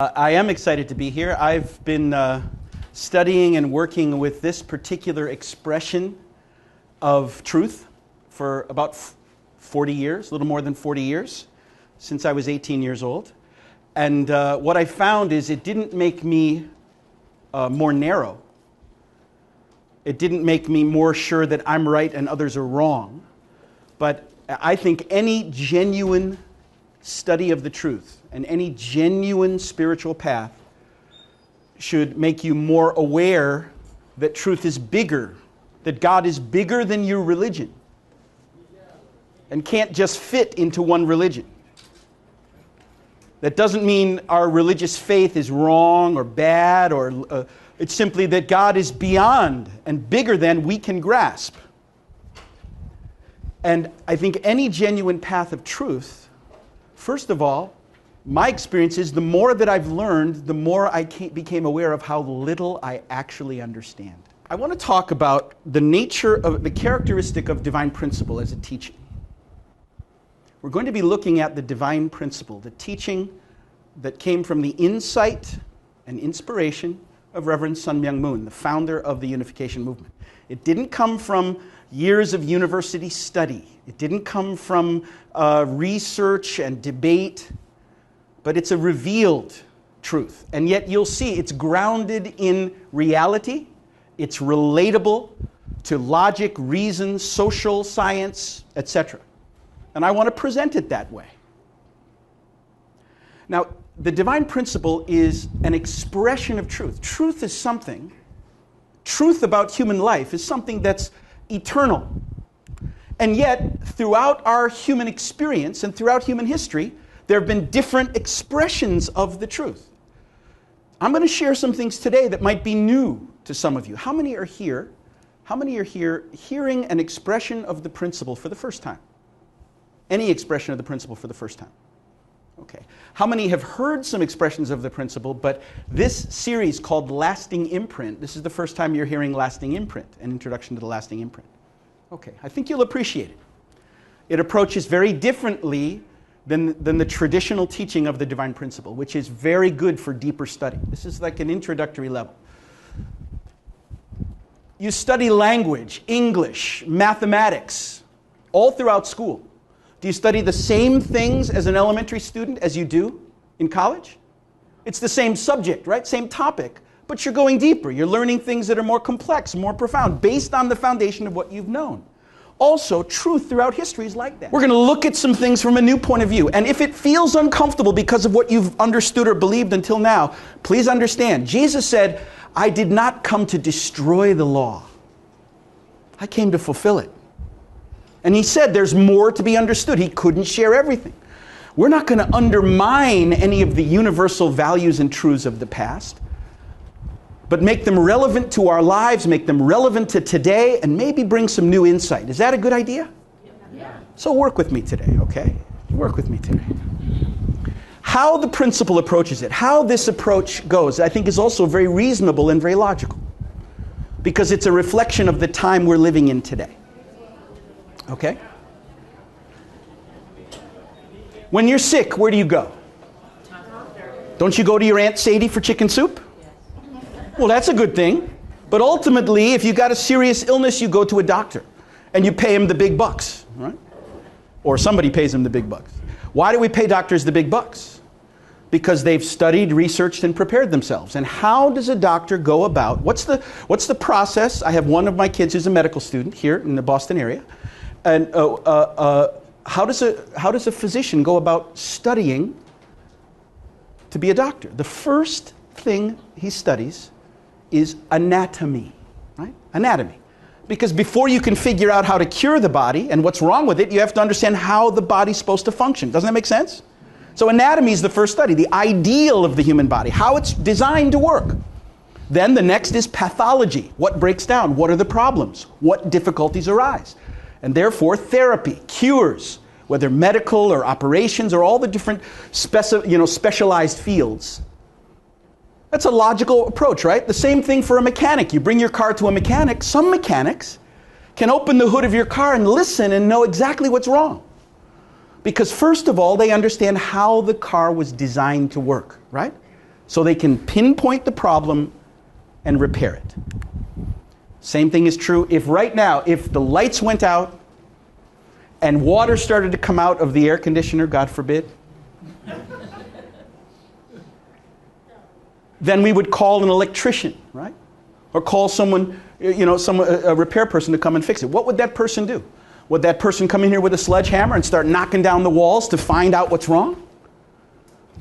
I am excited to be here. I've been studying and working with this particular expression of truth for about 40 years, a little more than 40 years, since I was 18 years old. And what I found is it didn't make me more narrow. It didn't make me more sure that I'm right and others are wrong. But I think any genuine study of the truth and any genuine spiritual path should make you more aware that truth is bigger, that God is bigger than your religion and can't just fit into one religion. That doesn't mean our religious faith is wrong or bad, or it's simply that God is beyond and bigger than we can grasp. And I think any genuine path of truth, first of all, my experience is the more that I've learned, the more I became aware of how little I actually understand. I want to talk about the nature of the characteristic of divine principle as a teaching. We're going to be looking at the divine principle, the teaching that came from the insight and inspiration of Reverend Sun Myung Moon, the founder of the Unification Movement. It didn't come from years of university study. It didn't come from research and debate, but it's a revealed truth. And yet you'll see it's grounded in reality. It's relatable to logic, reason, social science, etc. And I want to present it that way. Now, the divine principle is an expression of truth. Truth is something, truth about human life is something that's eternal. And yet, throughout our human experience and throughout human history, there have been different expressions of the truth. I'm going to share some things today that might be new to some of you. How many are here? How many are here hearing an expression of the principle for the first time? Any expression of the principle for the first time? Okay. How many have heard some expressions of the principle, but this series called Lasting Imprint, this is the first time you're hearing Lasting Imprint, an introduction to the Lasting Imprint. Okay, I think you'll appreciate it. It approaches very differently than the traditional teaching of the divine principle, which is very good for deeper study. This is like an introductory level. You study language, English, mathematics, all throughout school. Do you study the same things as an elementary student as you do in college? It's the same subject, right? Same topic, but you're going deeper. You're learning things that are more complex, more profound, based on the foundation of what you've known. Also, truth throughout history is like that. We're going to look at some things from a new point of view. And if it feels uncomfortable because of what you've understood or believed until now, please understand. Jesus said, I did not come to destroy the law. I came to fulfill it. And he said there's more to be understood. He couldn't share everything. We're not going to undermine any of the universal values and truths of the past, but make them relevant to our lives, make them relevant to today, and maybe bring some new insight. Is that a good idea? Yeah. So work with me today, okay? Work with me today. How the principle approaches it, how this approach goes, I think is also very reasonable and very logical, because it's a reflection of the time we're living in today. Okay? When you're sick, where do you go? Don't you go to your Aunt Sadie for chicken soup? Well, that's a good thing. But ultimately, if you got a serious illness, you go to a doctor. And you pay him the big bucks, right? Or somebody pays him the big bucks. Why do we pay doctors the big bucks? Because they've studied, researched, and prepared themselves. And how does a doctor go about, what's the process? I have one of my kids who's a medical student here in the Boston area. And how does a physician go about studying to be a doctor? The first thing he studies is anatomy, right? Anatomy. Because before you can figure out how to cure the body and what's wrong with it, you have to understand how the body's supposed to function. Doesn't that make sense? So anatomy is the first study, the ideal of the human body, how it's designed to work. Then the next is pathology. What breaks down? What are the problems? What difficulties arise? And therefore, therapy, cures, whether medical or operations or all the different specialized fields. That's a logical approach, right? The same thing for a mechanic. You bring your car to a mechanic. Some mechanics can open the hood of your car and listen and know exactly what's wrong. Because first of all, they understand how the car was designed to work, right? so they can pinpoint the problem and repair it. Same thing is true if right now, if the lights went out and water started to come out of the air conditioner, God forbid, then we would call an electrician, right? Or call someone, a repair person to come and fix it. What would that person do? Would that person come in here with a sledgehammer and start knocking down the walls to find out what's wrong?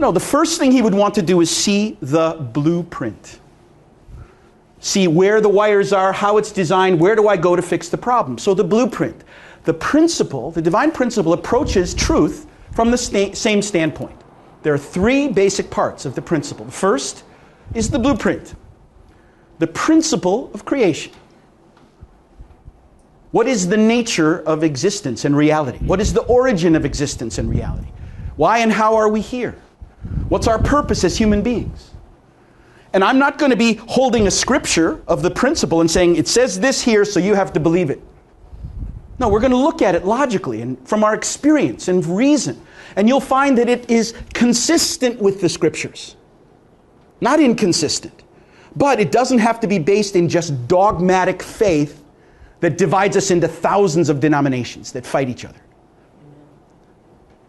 No, the first thing he would want to do is see the blueprint. See where the wires are, how it's designed, where do I go to fix the problem? So the blueprint. The principle, the divine principle, approaches truth from the same standpoint. There are three basic parts of the principle. The first is the blueprint, the principle of creation. What is the nature of existence and reality? What is the origin of existence and reality? Why and how are we here? What's our purpose as human beings? And I'm not going to be holding a scripture of the principle and saying, it says this here, so you have to believe it. No, we're going to look at it logically and from our experience and reason. And you'll find that it is consistent with the scriptures. Not inconsistent. But it doesn't have to be based in just dogmatic faith that divides us into thousands of denominations that fight each other.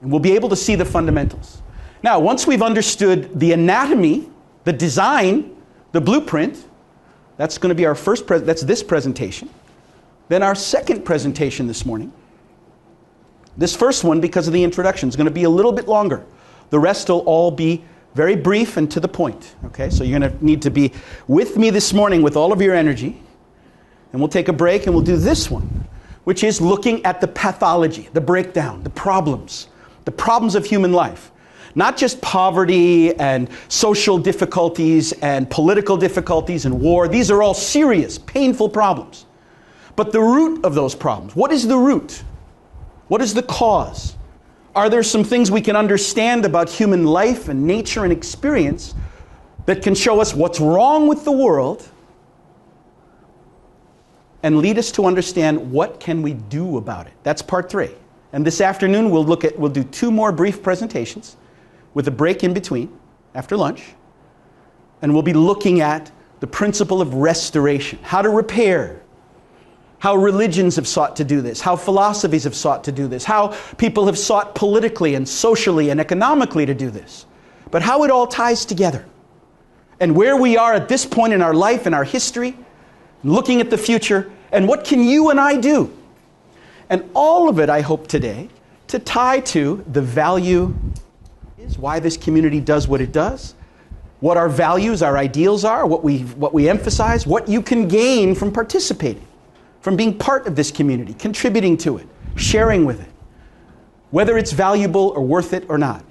And we'll be able to see the fundamentals. Now, once we've understood the anatomy, the design, the blueprint, that's going to be our first, that's this presentation. Then our second presentation this morning. This first one, because of the introduction, is going to be a little bit longer. The rest will all be very brief and to the point. Okay, so you're going to need to be with me this morning with all of your energy. And we'll take a break and we'll do this one, which is looking at the pathology, the breakdown, the problems of human life. Not just poverty and social difficulties and political difficulties and war. These are all serious, painful problems. But the root of those problems, what is the root? What is the cause? Are there some things we can understand about human life and nature and experience that can show us what's wrong with the world and lead us to understand what can we do about it? That's part 3. And this afternoon we'll do 2 more brief presentations with a break in between after lunch. And we'll be looking at the principle of restoration, how to repair, how religions have sought to do this, how philosophies have sought to do this, how people have sought politically and socially and economically to do this, but how it all ties together. And where we are at this point in our life and our history, looking at the future, and what can you and I do? And all of it, I hope today, to tie to the value is why this community does what it does, what our values, our ideals are, what we emphasize, what you can gain from participating, from being part of this community, contributing to it, sharing with it, whether it's valuable or worth it or not.